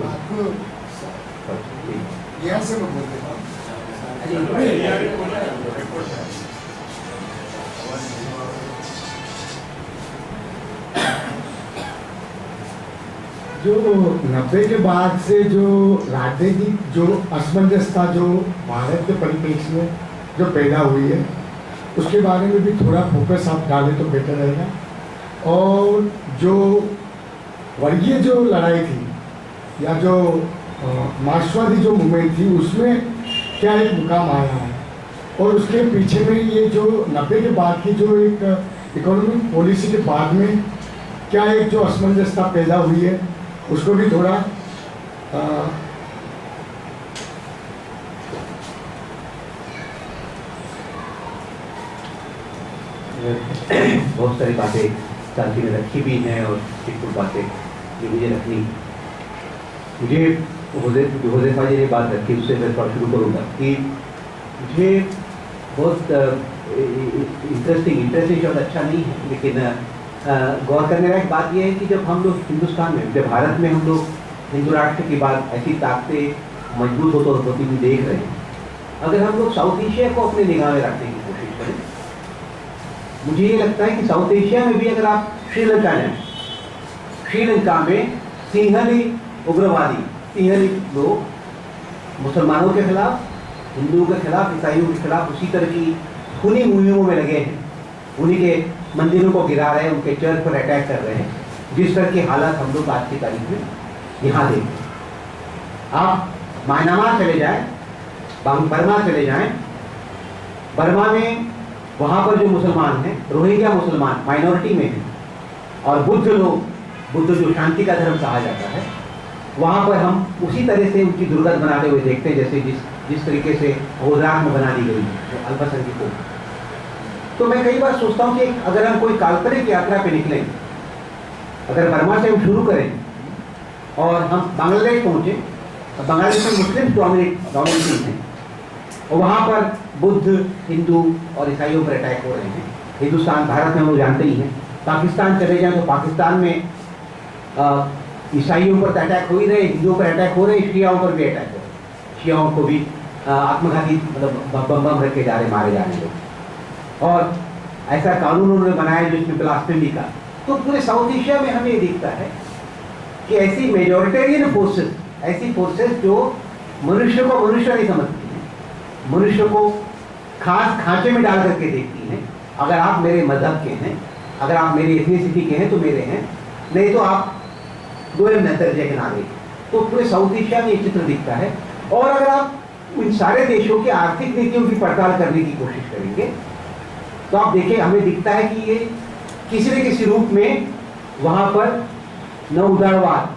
आपको यहाँ से मैं बोल देता हूँ। जो 90 के बाद से जो राजनीतिक जो असमंजस था जो भारत के परिप्रेक्ष्य में जो पैदा हुई है, उसके बारे में भी थोड़ा फोकस आप डालें तो बेटर रहेगा। और जो वर्गीय जो लड़ाई थी या जो मार्क्सवादी जो मूवमेंट थी, उसमें क्या एक मुकाम आया है, और उसके पीछे में ये जो 90 के बाद की जो एक इकोनॉमिक पॉलिसी के बाद में क्या एक जो असमंजसता पैदा हुई है, उसको भी थोड़ा बहुत सारी बातें साथी ने रखी भी हैं और कुछ बातें जो मुझे रखनी, मुझे हुज़ैफ़ा जी ने बात रखी, उससे मैं थोड़ा शुरू करूँगा कि मुझे बहुत इंटरेस्टिंग शब्द अच्छा नहीं है, लेकिन गौर करने लायक बात यह है कि जब हम लोग हिंदुस्तान में, जब भारत में हम लोग हिंदू राष्ट्र के बाद ऐसी ताकतें मजबूत होती हुई देख रहे हैं, अगर हम लोग साउथ एशिया को अपने निगाह में रखने की कोशिश करें, मुझे ये लगता है कि साउथ एशिया में भी अगर आप श्रीलंका जाएं, श्रीलंका में सिंहली उग्रवादी, सिंहली लोग मुसलमानों के खिलाफ, हिंदुओं के खिलाफ, ईसाइयों के खिलाफ उसी तरह की खूनी मुहिमों में लगे हैं, उन्हीं के मंदिरों को गिरा रहे हैं, उनके चर्च पर अटैक कर रहे हैं, जिस तरह की हालत हम लोग आज की तारीख में यहाँ देखते हैं। आप म्यांमार चले जाएं, बर्मा चले जाएं, बर्मा में वहाँ पर जो मुसलमान हैं, रोहिंग्या मुसलमान माइनॉरिटी में हैं, और बुद्ध लोग, बुद्ध जो शांति का धर्म कहा जाता है, वहाँ पर हम उसी तरह से उनकी दुर्गत बनाते हुए देखते हैं, जैसे जिस तरीके से गुजरात में बना दी गई है अल्पसंख्यकों। तो मैं कई बार सोचता हूँ कि अगर हम कोई काल्पनिक यात्रा पे निकलें, अगर बर्मा से हम शुरू करें और हम बांग्लादेश पहुँचे, बांग्लादेश में मुस्लिम डोमिनेटिंग हैं, और वहाँ पर बुद्ध, हिंदू और ईसाइयों पर अटैक हो रहे हैं। हिंदुस्तान, भारत में हम लोग जानते ही हैं, पाकिस्तान चले जाएं तो पाकिस्तान में ईसाइयों पर अटैक हो ही रहे, हिंदुओं पर अटैक हो रहे, शियाओं पर भी अटैक हो रहे, शियाओं को भी आत्मघाती मतलब बम रखे जा रहे, मारे जा रहे लोग, और ऐसा कानून उन्होंने बनाया जिसमें ब्लास्फेमी का। तो पूरे साउथ एशिया में हमें ये दिखता है कि ऐसी मेजॉरिटेरियन फोर्सेस, ऐसी फोर्सेस जो मनुष्य को मनुष्य नहीं समझती हैं, मनुष्य को खास खांचे में डाल करके देखती हैं। अगर आप मेरे मजहब के हैं, अगर आप मेरी एथनिसिटी के हैं तो मेरे हैं, नहीं तो आप दोयम दर्जे के नागरिक। तो पूरे साउथ एशिया में ये चित्र दिखता है। और अगर आप इन सारे देशों की आर्थिक नीतियों की पड़ताल करने की कोशिश करेंगे तो आप देखिए, हमें दिखता है कि ये किसी न किसी रूप में वहाँ पर न उदारवाद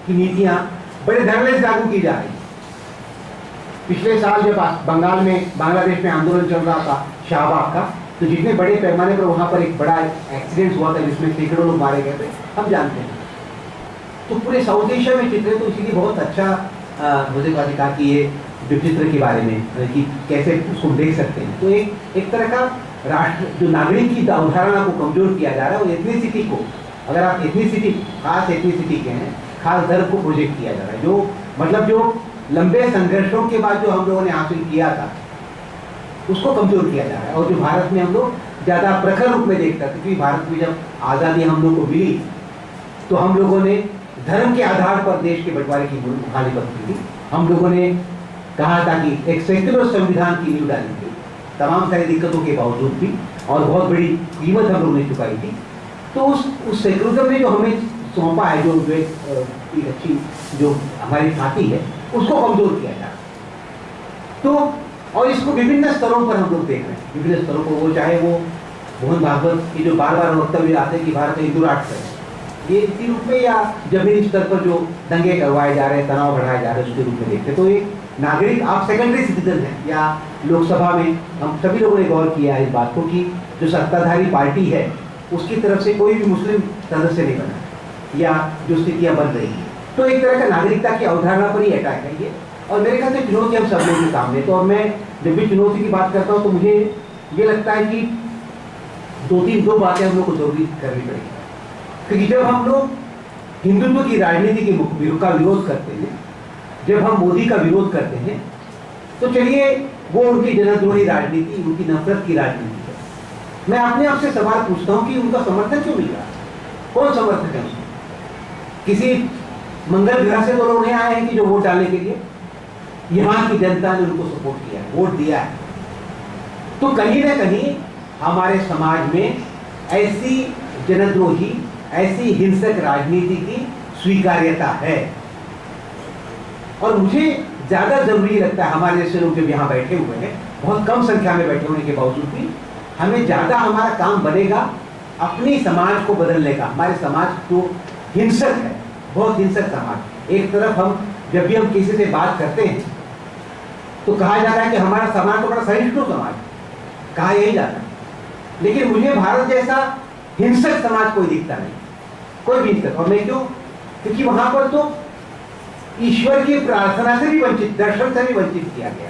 की नीतियाँ बड़े धड़ल्ले से लागू की जा रही। पिछले साल जब बंगाल में, बांग्लादेश में आंदोलन चल रहा था शाहबाग का, तो जितने बड़े पैमाने पर वहाँ पर एक बड़ा एक्सीडेंट हुआ था जिसमें सैकड़ों लोग मारे गए थे, हम जानते हैं। तो पूरे साउथ एशिया में चित्र, तो इसीलिए बहुत अच्छा हुज़ैफ़ा जी कहा कि ये जो चित्र के बारे में कि कैसे उसको देख सकते हैं। तो एक तरह का राष्ट्र जो नागरिक की अवधारणा को कमजोर किया जा रहा है, और एथनिसिटी को, अगर आप एथनिसिटी, खास एथनिसिटी के हैं, खास धर्म को प्रोजेक्ट किया जा रहा है, जो मतलब जो लंबे संघर्षों के बाद जो हम लोगों ने हासिल किया था उसको कमजोर किया जा रहा है। और जो भारत में हम लोग ज़्यादा प्रखर रूप में देखते थे, क्योंकि भारत में जब आज़ादी हम लोग को मिली तो हम लोगों ने धर्म के आधार पर देश के बंटवारे की मुखालिफत की थी। हम लोगों ने कहा था कि एक सेक्युलर संविधान की नींव डाली थी, तमाम सारी दिक्कतों के बावजूद भी, और बहुत बड़ी कीमत हम लोगों ने चुकाई थी। तो उस सेक्युलरिज्म ने जो हमें सौंपा है, जो एक अच्छी जो हमारी खाती है, उसको कमजोर किया जा रहा है। तो और इसको विभिन्न स्तरों पर हम लोग देख रहे हैं, विभिन्न स्तरों पर, वो चाहे वो मोहन भागवत की जो बार बार वक्तव्य आते हैं कि भारत हिंदू राष्ट्र है, ये इसी रूप में, या जमीनी स्तर पर जो दंगे करवाए जा रहे हैं, तनाव बढ़ाए जा रहे हैं, उसके रूप में देखते हैं। तो एक नागरिक, आप सेकेंडरी सिटीजन हैं, या लोकसभा में हम सभी लोगों ने गौर किया है इस बात को कि जो सत्ताधारी पार्टी है उसकी तरफ से कोई भी मुस्लिम सदस्य नहीं बना, या जो स्थितियाँ बन रही हैं, तो एक तरह का नागरिकता की अवधारणा पर ही अटैक है ये। और मेरे ख्याल से चुनौती हम सब लोगों के सामने। तो और मैं जब भी चुनौती की बात करता हूँ तो मुझे ये लगता है कि दो बातें हम लोग को जरूरी करनी पड़ेगी। क्योंकि जब हम लोग हिंदुत्व की राजनीति का विरोध करते हैं, जब हम मोदी का विरोध करते हैं, तो चलिए वो उनकी जनद्रोही राजनीति, उनकी नफरत की राजनीति है। मैं अपने आप से सवाल पूछता हूं कि उनका समर्थन क्यों मिल रहा है? कौन समर्थक है उसको? किसी मंगल ग्रह से तो लोग नहीं आए हैं कि जो वोट डालने के लिए, यहाँ की जनता ने उनको सपोर्ट किया, वोट दिया है। तो कहीं ना कहीं हमारे समाज में ऐसी जनद्रोही, ऐसी हिंसक राजनीति की स्वीकार्यता है। और मुझे ज्यादा जरूरी लगता है, हमारे जैसे लोग जब यहाँ बैठे हुए हैं, बहुत कम संख्या में बैठे होने के बावजूद भी, हमें ज्यादा हमारा काम बनेगा अपनी समाज को बदलने का। हमारे समाज तो हिंसक है, बहुत हिंसक समाज। एक तरफ जब भी हम किसी से बात करते हैं तो कहा जाता है कि हमारा समाज तो बड़ा सहिष्णु समाज, कहा यही जाता है। लेकिन मुझे भारत जैसा हिंसक समाज कोई दिखता नहीं, कोई भी हिंसक। और मैं क्यों? क्योंकि वहां पर तो ईश्वर की प्रार्थना से भी वंचित, दर्शन से भी वंचित किया गया।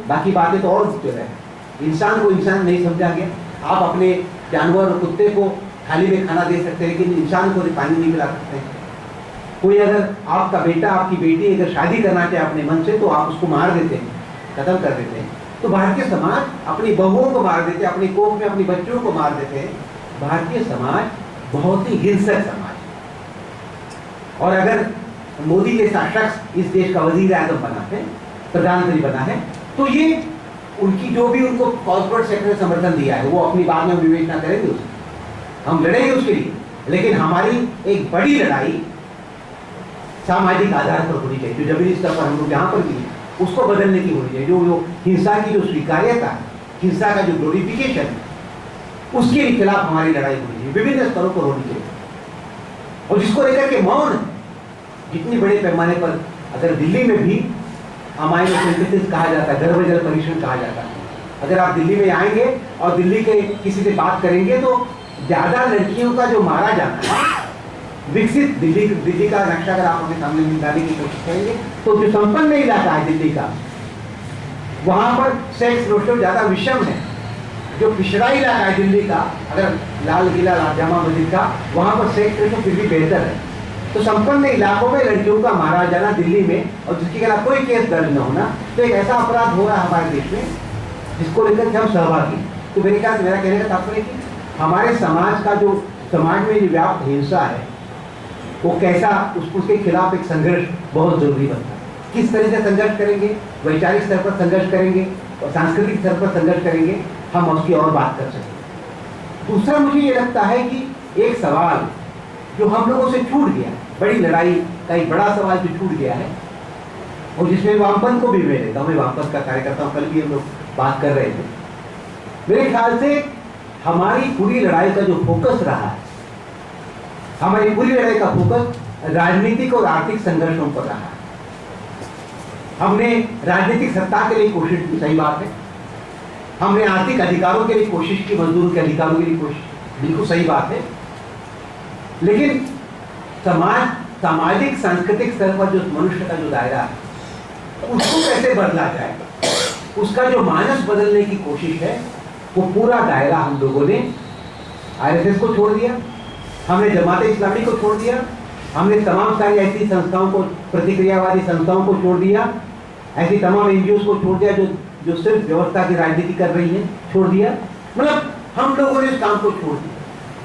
बाकी बातें तो और जो है, इंसान को इंसान नहीं समझा गया। आप अपने जानवर और कुत्ते को थाली में खाना दे सकते हैं, लेकिन इंसान को पानी नहीं पिला सकते हैं। कोई अगर आपका बेटा, आपकी बेटी अगर शादी करना चाहे अपने मन से, तो आप उसको मार देते हैं, खत्म कर देते हैं। तो भारतीय समाज अपनी बहुओं को मार देते हैं, अपनी कोख में अपनी बच्चों को मार देते हैं। भारतीय समाज बहुत ही हिंसक समाज है। और अगर मोदी जैसा शख्स इस देश का वजीर आजम बना है, प्रधानमंत्री बना है, तो ये उनकी जो भी उनको कॉर्पोरेट सेक्टर ने समर्थन दिया है, वो अपनी बात में विवेचना करेंगे उसकी, हम लड़ेंगे उसके लिए। लेकिन हमारी एक बड़ी लड़ाई सामाजिक आधार पर होनी चाहिए। जो जमीनी स्तर पर हम लोग यहाँ पर भी उसको बदलने की होनी चाहिए। जो हिंसा की जो स्वीकार्यता, हिंसा का जो ग्लोरिफिकेशन, उसके खिलाफ हमारी लड़ाई होनी चाहिए, विभिन्न स्तरों पर होनी चाहिए। और जिसको लेकर के मौन, जितनी बड़े पैमाने पर, अगर दिल्ली में भी अमाइनोसिंथेसिस कहा जाता है, गर्भजल परीक्षण कहा जाता है, अगर आप दिल्ली में आएंगे और दिल्ली के किसी से बात करेंगे तो ज्यादा लड़कियों का जो मारा जाता है, विकसित दिल्ली का नक्शा अगर आप अपने सामने निकालने की कोशिश करेंगे, तो जो संपन्न इलाका है दिल्ली का, वहां पर सेक्स रेशियो ज्यादा विषम है। जो पिछड़ा इलाका है दिल्ली का, अगर लाल किला, जामा मस्जिद का, वहां पर सेक्स रेशियो फिर भी बेहतर है। तो संपन्न इलाकों में लड़कियों का मारा जाना दिल्ली में, और जिसके खिलाफ कोई केस दर्ज न होना, तो एक ऐसा अपराध हो रहा है हमारे देश में जिसको लेकर के हम सहभागी। तो मेरे ख्याल से मेरा कहने का तात्पर्य कि हमारे समाज का जो समाज में जो व्याप्त हिंसा है, वो कैसा, उसके खिलाफ एक संघर्ष बहुत जरूरी बनता है। किस तरह से संघर्ष करेंगे? वैचारिक स्तर पर संघर्ष करेंगे और सांस्कृतिक स्तर पर संघर्ष करेंगे, हम उसकी और बात कर सकेंगे। दूसरा, मुझे ये लगता है कि एक सवाल जो हम लोगों से छूट गया, बड़ी लड़ाई का एक बड़ा सवाल जो छूट गया है, और जिसमें वामपंथ को भी मैं लेता हूँ, मैं वामपंथ का कार्यकर्ता हूँ, कल भी हम लोग बात कर रहे थे। मेरे ख्याल से हमारी पूरी लड़ाई का जो फोकस रहा है, हमारी पूरी लड़ाई का फोकस राजनीतिक और आर्थिक संघर्षों पर रहा है। हमने राजनीतिक सत्ता के लिए कोशिश की, सही बात है। हमने आर्थिक अधिकारों के लिए कोशिश की, मजदूरों के अधिकारों के लिए कोशिश, बिल्कुल सही बात है। लेकिन सामाजिक सांस्कृतिक स्तर पर जो मनुष्य का जो दायरा है, उसको कैसे बदला जाए, उसका जो मानस बदलने की कोशिश है, वो पूरा दायरा हम लोगों ने आरएसएस को छोड़ दिया, हमने जमात इस्लामी को छोड़ दिया, हमने तमाम सारी ऐसी संस्थाओं को, प्रतिक्रियावादी संस्थाओं को छोड़ दिया, ऐसी तमाम एनजीओ को छोड़ दिया जो सिर्फ व्यवस्था की राजनीति कर रही है, छोड़ दिया। मतलब हम लोगों ने इस काम को छोड़ दिया।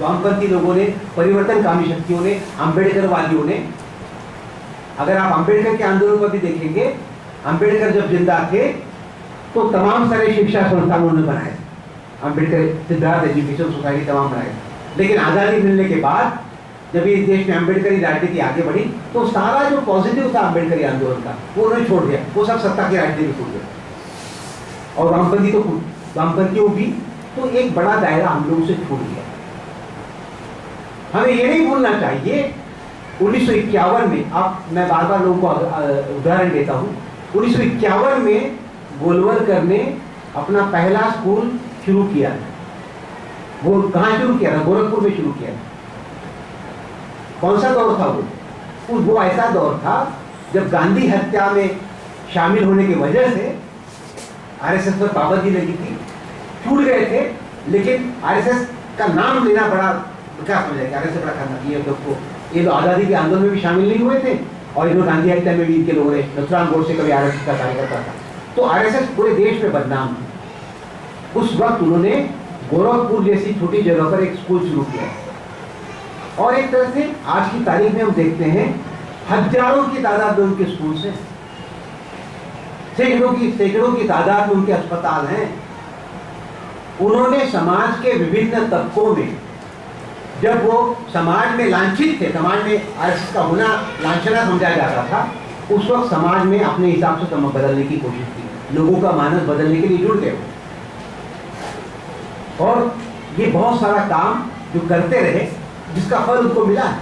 वामपंथी लोगों ने, परिवर्तनकामी शक्तियों ने, अम्बेडकरवादियों ने। अगर आप अम्बेडकर के आंदोलन को भी देखेंगे, अम्बेडकर जब जिंदा थे तो तमाम सारे शिक्षा संस्थान उन्होंने बनाए, अम्बेडकर सिद्धार्थ एजुकेशन सोसाइटी तमाम बनाए। लेकिन आज़ादी मिलने के बाद जब इस देश में अम्बेडकरी राजनीति आगे बढ़ी, तो सारा जो पॉजिटिव था अम्बेडकरी आंदोलन का, वो उन्होंने छोड़ दिया, वो सब सत्ता की राजनीति छोड़ दिया। और वामपंथियों भी, तो एक बड़ा दायरा हम लोगों से छूट गया। हमें ये नहीं भूलना चाहिए, 1951 में, अब मैं बार बार लोगों को उदाहरण देता हूँ, 1951 में गोलवलकर ने अपना पहला स्कूल शुरू किया। वो कहाँ शुरू किया था? गोरखपुर में शुरू किया। कौन सा दौर था वो ऐसा दौर था जब गांधी हत्या में शामिल होने की वजह से आरएसएस पर पाबंदी लगी थी, छूट गए थे, लेकिन आरएसएस का नाम लेना बड़ा तो क्या समझा कि आरएसएस बड़ा खतरनाक, ये तो आज़ादी के आंदोलन में भी शामिल नहीं हुए थे और इन्होंने गांधी हत्या में भी इनके लोगों ने नथुराम गोडसे कभी आरएसएस का कार्यकर्ता था, तो आरएसएस पूरे देश में बदनाम थी। उस वक्त उन्होंने गोरखपुर जैसी छोटी जगह पर एक स्कूल शुरू किया और एक तरह से आज की तारीख में हम देखते हैं हजारों की तादाद में उनके स्कूल हैं, सैकड़ों की तादाद में उनके अस्पताल हैं। उन्होंने समाज के विभिन्न तबकों में, जब वो समाज में लांछित थे, समाज में आरएसएस का होना लांछना समझा जाता था, उस वक्त समाज में अपने हिसाब से समाज बदलने की कोशिश की, लोगों का मानस बदलने के लिए जुड़ गए और ये बहुत सारा काम जो करते रहे जिसका फल उनको मिला है।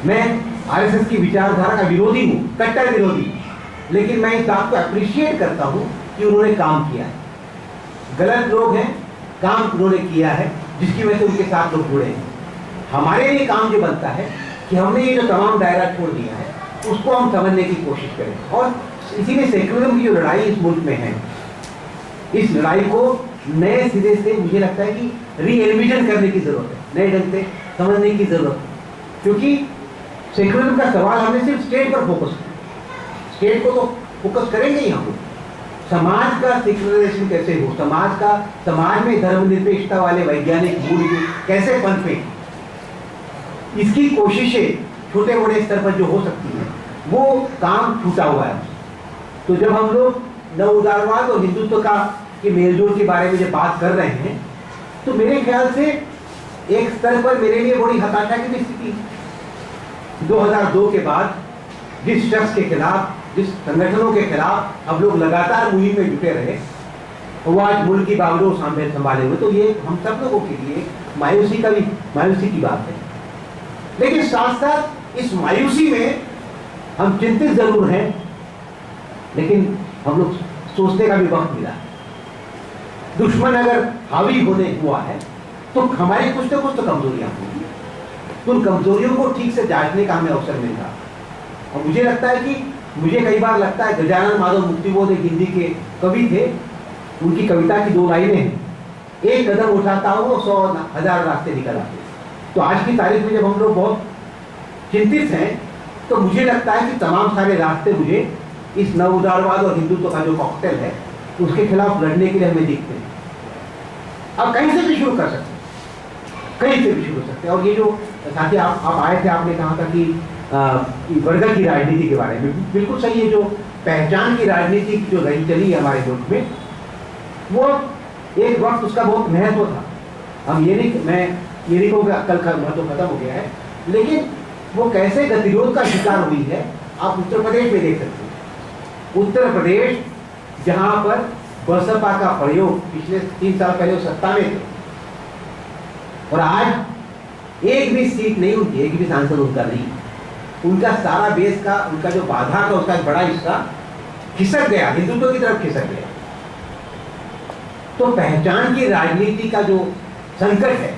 मैं आरएसएस की विचारधारा का विरोधी हूँ, कट्टर विरोधी, लेकिन मैं इस बात को अप्रिशिएट करता हूँ कि उन्होंने काम किया है। गलत लोग हैं, काम उन्होंने किया है जिसकी वजह से उनके साथ लोग जुड़े हैं। हमारे लिए काम जो बनता है कि हमने ये जो तमाम दायरा छोड़ दिया है उसको हम समझने की कोशिश करें और इसी में सेकुलरिज्म की जो लड़ाई इस मुल्क में है, इस लड़ाई को नए सिरे से मुझे लगता है कि रीएनविजन करने की जरूरत है, नए ढंग से समझने की जरूरत है, क्योंकि सेकुलरिज्म का सवाल हमने सिर्फ स्टेट पर फोकस किया। स्टेट को तो फोकस करेंगे ही हम लोग, समाज का सेकुलराइजेशन कैसे हो, समाज में धर्मनिरपेक्षता वाले वैज्ञानिक मूल कैसे पनपे, इसकी कोशिशें छोटे बड़े स्तर पर जो हो सकती है वो काम छूटा हुआ है। तो जब हम लोग नव उदारवाद और हिंदुत्व का के मेलजोल के बारे में जब बात कर रहे हैं तो मेरे ख्याल से एक स्तर पर मेरे लिए बड़ी हताशा की भी स्थिति, 2002 के बाद जिस शख्स के खिलाफ, जिस संगठनों के खिलाफ हम लोग लगातार मुहिम में जुटे रहे, वो आज मुल्क की बागडोर संभाले हुए, तो ये हम सब लोगों के लिए मायूसी की बात है। लेकिन साथ साथ इस मायूसी में हम चिंतित जरूर हैं, लेकिन हम लोग सोचने का भी वक्त मिला। दुश्मन अगर हावी होने हुआ है तो हमारी कुछ तो कमजोरियां होंगी, तो उन कमजोरियों को ठीक से जांचने का हमें अवसर मिल रहा। और मुझे लगता है कि मुझे कई बार लगता है गजानन माधव मुक्तिबोध एक हिंदी के कवि थे, उनकी कविता की 2 लाइनें हैं, एक कदम उठाता हूँ 100,000 रास्ते निकल आते। तो आज की तारीख में जब हम लोग बहुत चिंतित हैं तो मुझे लगता है कि तमाम सारे रास्ते मुझे इस नव उदारवाद और हिंदुत्व का जो कॉकटेल है उसके खिलाफ लड़ने के लिए हमें दिखते हैं। अब कहीं से भी शुरू कर सकते हैं, कहीं से भी शुरू कर सकते हैं। और ये जो साथी आप आए थे, आपने कहा था कि वर्ग की राजनीति के बारे में, बिल्कुल सही है। जो पहचान की राजनीति जो रही चली है हमारे मुल्क में, वो एक वक्त उसका बहुत महत्व था। हम ये नहीं कहूँगा कल का महत्व खत्म हो गया है, लेकिन वो कैसे गतिरोध का शिकार हुई है आप उत्तर प्रदेश में देख सकते हैं। उत्तर प्रदेश जहाँ पर बसपा का प्रयोग पिछले 3 साल पहले सत्ता में थे और आज एक भी सीट नहीं उनकी, एक भी सांसद उनका नहीं, उनका सारा बेस का, उनका जो बाधा था उसका एक बड़ा हिस्सा खिसक गया, हिंदुत्व की तरफ खिसक गया। तो पहचान की राजनीति का जो संकट है,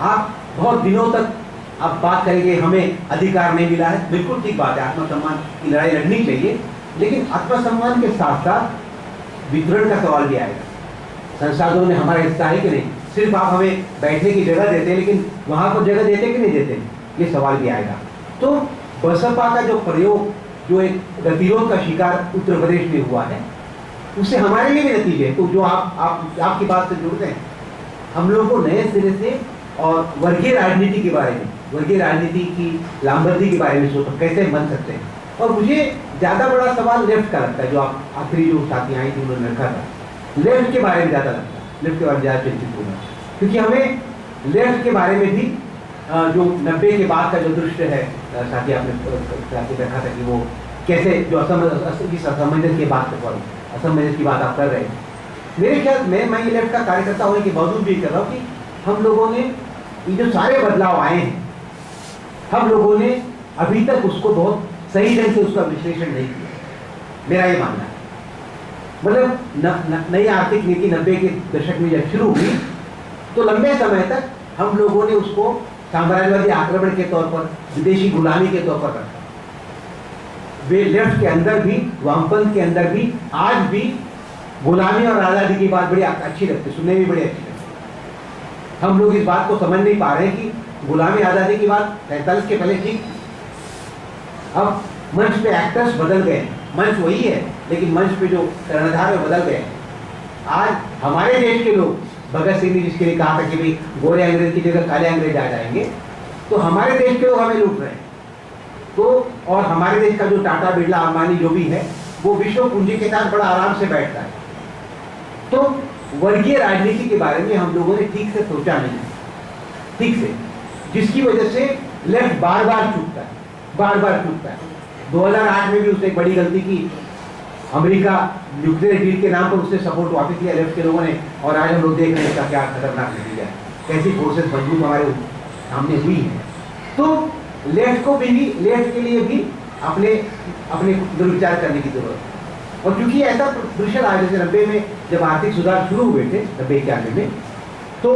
आप बहुत दिनों तक आप बात करेंगे हमें अधिकार नहीं मिला है, बिल्कुल ठीक बात है, आत्मसम्मान की लड़ाई लड़नी चाहिए, लेकिन आत्मसम्मान के साथ साथ वितरण का सवाल भी आएगा। संसाधनों में हमारा हिस्सा है कि नहीं, सिर्फ आप हमें बैठने की जगह देते हैं लेकिन वहां पर जगह देते कि नहीं देते, ये सवाल भी आएगा। तो बसपा का जो प्रयोग, जो एक गतिरोध का शिकार उत्तर प्रदेश में हुआ है, उससे हमारे लिए भी नतीजे। तो जो आपकी बात से जुड़ते हैं, हम लोगों को नए सिरे से और वर्गीय राजनीति के बारे में, वर्गीय राजनीति की लामबंदी के बारे में सोचो कैसे बन सकते हैं। और मुझे ज़्यादा बड़ा सवाल लेफ्ट का लगता है, जो आप आखिरी जो साथी आई थी उन्होंने रखा था, लेफ्ट के बारे में ज़्यादा लगता है, लेफ्ट के बारे में ज़्यादा चिंतित होगा, क्योंकि हमें लेफ्ट के बारे में भी जो 90 के बाद का जो दृश्य है, साथी आपने देखा था कि वो कैसे जो असमंजस की बात असमंजस की बात आप कर रहे हैं। मेरे ख्याल में मैं ये लेफ्ट का कार्यकर्ता होने के बावजूद भी कर रहा हूँ कि हम लोगों ने ये जो सारे बदलाव आए हैं, हम लोगों ने अभी तक उसको बहुत सही ढंग से उसका विश्लेषण नहीं किया, मेरा ये मानना है। मतलब नई आर्थिक नीति 90 के दशक में जब शुरू हुई तो लंबे समय तक हम लोगों ने उसको साम्राज्यवादी आक्रमण के तौर पर, विदेशी गुलामी के तौर पर रखा। वे लेफ्ट के अंदर भी, वामपंथ के अंदर भी आज भी गुलामी और आज़ादी की बात बड़ी अच्छी लगती है, सुनने में बड़ी अच्छी लगती है। हम लोग इस बात को समझ नहीं पा रहे हैं कि गुलामी आज़ादी की बात 47 के पहले ठीक। अब मंच पे एक्टर्स बदल गए, मंच वही है लेकिन मंच पे जो कर्णधार है बदल गए। आज हमारे देश के लोग, भगत सिंह ने जिसके लिए कहा था कि भाई गोरे अंग्रेज की जगह काले अंग्रेज आ जाएंगे, तो हमारे देश के लोग हमें लूट रहे हैं। तो और हमारे देश का जो टाटा बिरला अंबानी जो भी है वो विश्व पूंजी के साथ बड़ा आराम से बैठता है। तो वर्गीय राजनीति के बारे में हम लोगों ने ठीक से सोचा नहीं, ठीक से, जिसकी वजह से लेफ्ट बार बार चूकता है, बार बार चूकता है। 2008 में भी उसने एक बड़ी गलती की, अमेरिका न्यूक्लियर डील के नाम पर उसने सपोर्ट वापस लिया लेफ्ट के लोगों ने, और आज हम लोग देख रहे हैं इसका क्या खतरनाक नतीजा है, कैसी फोर्सेस मजबूत हमारे सामने हुई है। तो लेफ्ट को भी, लेफ्ट के लिए भी अपने अपने दुर्विचार करने की जरूरत है। और क्योंकि ऐसा दृश्य आया जैसे 90 में जब आर्थिक सुधार शुरू हुए थे 90-91 में, तो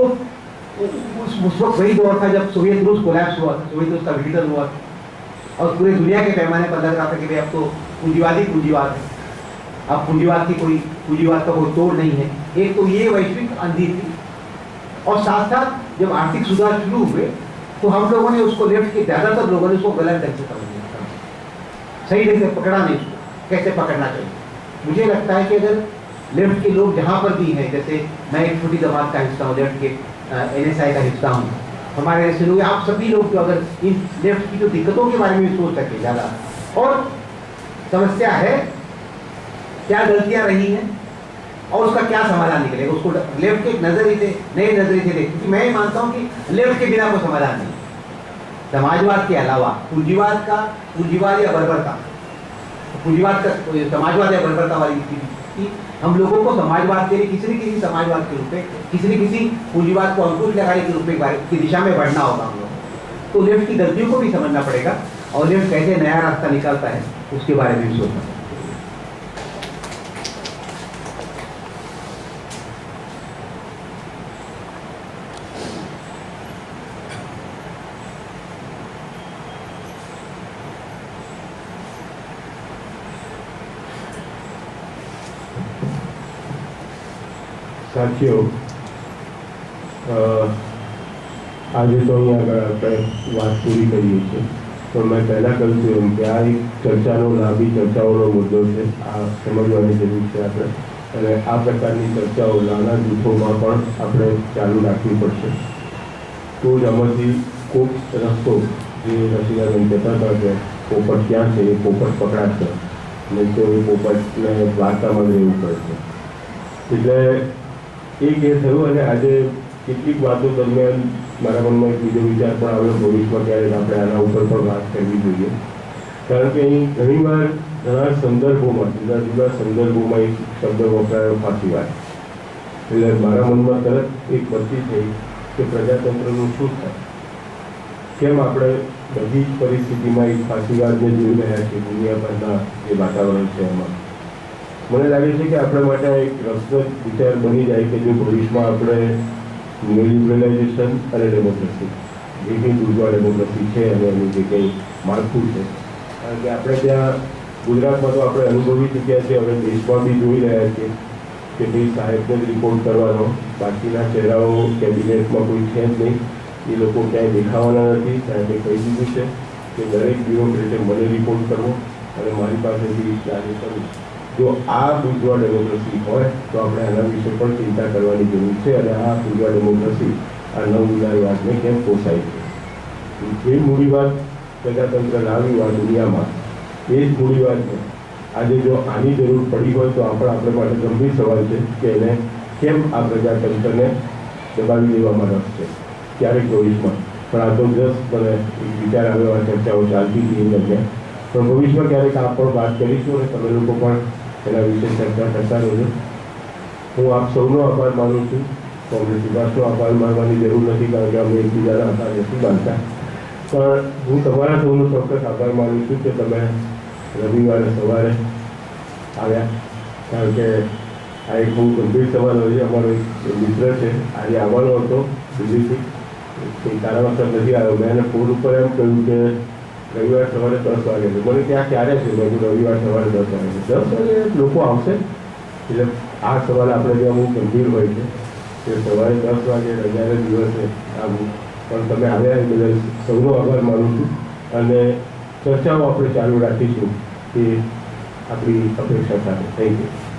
उस वक्त वही दौर था जब सोवियत रूस कोलैप्स हुआ था, सोवियत रूस का विघटन हुआ और पूरे दुनिया के पैमाने पर लग रहा था कि भाई अब तो पूंजीवादी पूंजीवाद है, अब पूंजीवाद का कोई तोड़ नहीं है। एक तो ये वैश्विक अंधी थी, और साथ साथ जब आर्थिक सुधार शुरू हुए तो हम लोगों ने उसको, लेफ्ट के ज्यादातर लोगों ने उसको गलत ढंग से समझ लिया, सही ढंग से पकड़ा नहीं उसको, कैसे पकड़ना चाहिए। मुझे लगता है कि अगर लेफ्ट के लोग जहाँ पर भी हैं, जैसे मैं एक छोटी जमात का हिस्सा हूँ, लेफ्ट के NSI का हिस्सा हूँ, हमारे ऐसे लोग, आप सभी लोग जो अगर इन लेफ्ट की जो दिक्कतों के बारे में सोच सके ज़्यादा, और समस्या है क्या गलतियाँ रही हैं और उसका क्या समाधान निकलेगा, उसको लेफ्ट के एक नजरिए से, नए नजरिए से देख, क्योंकि मैं ये मानता हूँ कि लेफ्ट के बिना कोई समाधान नहीं, समाजवाद के अलावा पूंजीवाद या बर्बरता, पूंजीवाद का समाजवाद या बर्बरता वाली स्थिति, हम लोगों को समाजवाद के लिए किसी न किसी समाजवाद के रूप में, किसी न किसी पूंजीवाद को अंकुश लगाने के रूप में की दिशा में बढ़ना होगा हम लोग। तो लेफ्ट की गलतियों को भी समझना पड़ेगा और लेफ्ट कैसे नया रास्ता निकालता है उसके बारे में भी सोचना पड़ेगा। સાથીઓ, આજે તો અહીંયા આગળ આપણે વાત પૂરી કરીએ છીએ, પણ મેં પહેલાં કહ્યું હતું એમ કે આ એક ચર્ચાનો, લાંબી ચર્ચાઓનો મુદ્દો છે, આ સમજવાની જરૂર છે આપણે, અને આ પ્રકારની ચર્ચાઓ નાના જૂથોમાં પણ આપણે ચાલુ રાખવી પડશે. તો જ આમાંથી કોઈક રસ્તો, જે રસીલાબેન કહેતા હતા કે પોપટ ક્યાં છે, એ પોપટ પકડાશે, નહીં તો એ પોપટને વાર્તામાં જ રહેવું પડશે. એટલે એક એ થયું, અને આજે કેટલીક વાતો દરમિયાન મારા મનમાં એક બીજો વિચાર પણ આવ્યો, ભવિષ્યમાં ક્યારેક આપણે આના ઉપર પણ વાત કરવી જોઈએ, કારણ કે અહીં ઘણીવાર ઘણા સંદર્ભોમાં, જુદા જુદા સંદર્ભોમાં એક શબ્દ વપરાયો, ફાંસીવાદ. એટલે મારા મનમાં તરત એક બત્તી થઈ કે પ્રજાતંત્રનું શું થાય, કેમ આપણે બધી જ પરિસ્થિતિમાં એક ફાંસીવાદને જોઈ રહ્યા છીએ દુનિયાભરના જે વાતાવરણ છે એમાં. મને લાગે છે કે આપણા માટે એક રસપ્રદ વિચાર બની જાય કે જો ભવિષ્યમાં આપણે લિબરલાઇઝેશન અને ડેમોક્રેસી, જે કંઈ બુર્જોઆ ડેમોક્રેસી છે અને એનું જે કંઈ માળખું છે, કારણ કે આપણે ત્યાં ગુજરાતમાં તો આપણે અનુભવી ચૂક્યા છીએ, હવે દેશમાં બી જોઈ રહ્યા છીએ કે ભાઈ સાહેબને જ રિપોર્ટ કરવાનો, બાકીના ચહેરાઓ કેબિનેટમાં કોઈ છે જ નહીં, એ લોકો ક્યાંય દેખાવાના નથી. સાહેબે કહી દીધું છે કે દરેક બ્યુરોક્રેટે મને રિપોર્ટ કરવો અને મારી પાસેથી કાર્ય કરવું. જો આ બુર્જોઆ ડેમોક્રેસી હોય તો આપણે આના વિશે પણ ચિંતા કરવાની જરૂર છે, અને આ બુર્જોઆ ડેમોક્રેસી આ નવઉદારવાદને કેમ પોસાય છે. જે મૂડીવાદ પ્રજાતંત્ર લાવ્યું આ દુનિયામાં, એ જ મૂડીવાદ છે. આજે જો આની જરૂર પડી હોય તો આપણે માટે ગંભીર સવાલ છે કે એને કેમ આ પ્રજાતંત્રને દબાવી દેવામાં રસ છે ક્યારેક ભવિષ્યમાં. પણ આ તો જસ્ટ મને વિચાર આવ્યો, આ ચર્ચાઓ ચાલતી હતી એ દરમિયાન. પણ ભવિષ્યમાં ક્યારેક આ પણ વાત કરીશું અને તમે લોકો પણ એના વિશે ચર્ચા કરતા રહેજો. હું આપ સૌનો આભાર માનું છું. કોંગ્રેસ વિકાસનો આભાર માનવાની જરૂર નથી, કારણ કે અમે એકબીજાના આભાર નથી માનતા, પણ હું તમારા સૌનો ચોક્કસ આભાર માનું છું કે તમે રવિવારે સવારે આવ્યા, કારણ કે આ એક બહુ ગંભીર સવાલ હોય છે. અમારો એક મિત્ર છે, આજે આવવાનો હતો દિલ્હીથી, કોઈ કારણસર નથી આવ્યો. મેં એને ફોન ઉપર એમ કહ્યું કે રવિવાર સવારે 10 વાગે છે. મને ત્યાં ક્યારે છે? મેં રવિવાર સવારે 10 વાગે છે. 10 વાગે લોકો આવશે. એટલે આ સવાલ આપણે ત્યાં બહુ ગંભીર હોય છે. કે સવારે 10 વાગે રજાના દિવસે આવું, પણ તમે આવ્યા એ બદલ સૌનો આભાર માનું છું અને ચર્ચાઓ આપણે ચાલુ રાખીશું એ આપણી અપેક્ષા સાથે. Thank you.